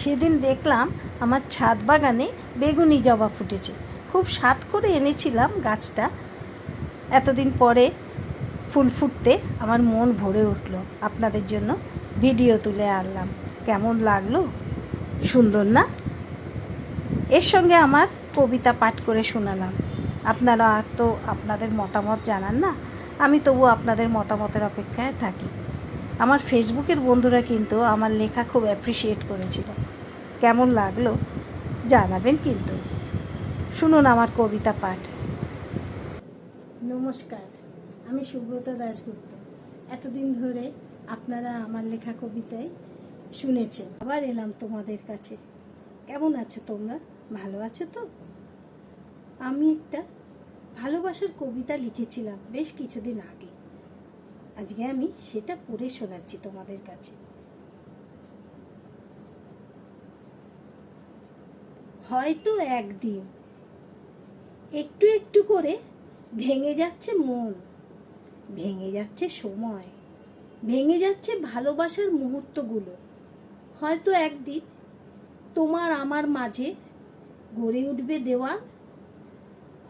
সেদিন দেখলাম আমার ছাদ বাগানে বেগুনি জবা ফুটেছে। খুব স্বাদ করে এনেছিলাম গাছটা। এতদিন পরে ফুল ফুটতে আমার মন ভরে উঠল। আপনাদের জন্য ভিডিও তুলে আনলাম। কেমন লাগলো? সুন্দর না? এর সঙ্গে আমার কবিতা পাঠ করে শোনালাম। আপনারা তো আপনাদের মতামত জানান না। আমি তবু আপনাদের মতামতের অপেক্ষায় থাকি। আমার ফেসবুকের বন্ধুরা কিন্তু আমার লেখা খুব অ্যাপ্রিসিয়েট করেছিল। কেমন লাগলো জানাবেন কিন্তু। শুনুন আমার কবিতা পাঠ। নমস্কার, আমি সুব্রত দাশগুপ্ত। এতদিন ধরে আপনারা আমার লেখা কবিতায় শুনেছেন, আবার এলাম তোমাদের কাছে। কেমন আছো তোমরা? ভালো আছো তো? আমি একটা ভালোবাসার কবিতা লিখেছিলাম বেশ কিছুদিন আগে। আজকে আমি সেটা পড়ে শোনাচ্ছি তোমাদের কাছে। হয়তো একদিন একটু একটু করে ভেঙে যাচ্ছে মন, ভেঙে যাচ্ছে সময়, ভেঙে যাচ্ছে ভালোবাসার মুহূর্তগুলো। হয়তো একদিন তোমার আমার মাঝে গড়ে উঠবে দেওয়াল।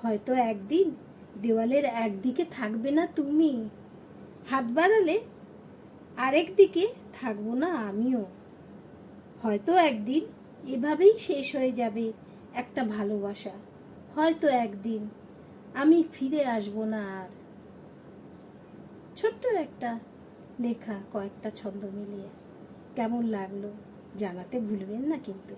হয়তো একদিন দেওয়ালের একদিকে থাকবে না তুমি, হাত বাড়ালে আরেক দিকে থাকবো না আমিও। হয়তো একদিন এভাবেই শেষ হয়ে যাবে একটা ভালোবাসা। হয়তো একদিন আমি ফিরে আসবো না আর। ছোট্ট একটা লেখা, কয়েকটা ছন্দ মিলিয়ে। কেমন লাগলো জানাতে ভুলবেন না কিন্তু।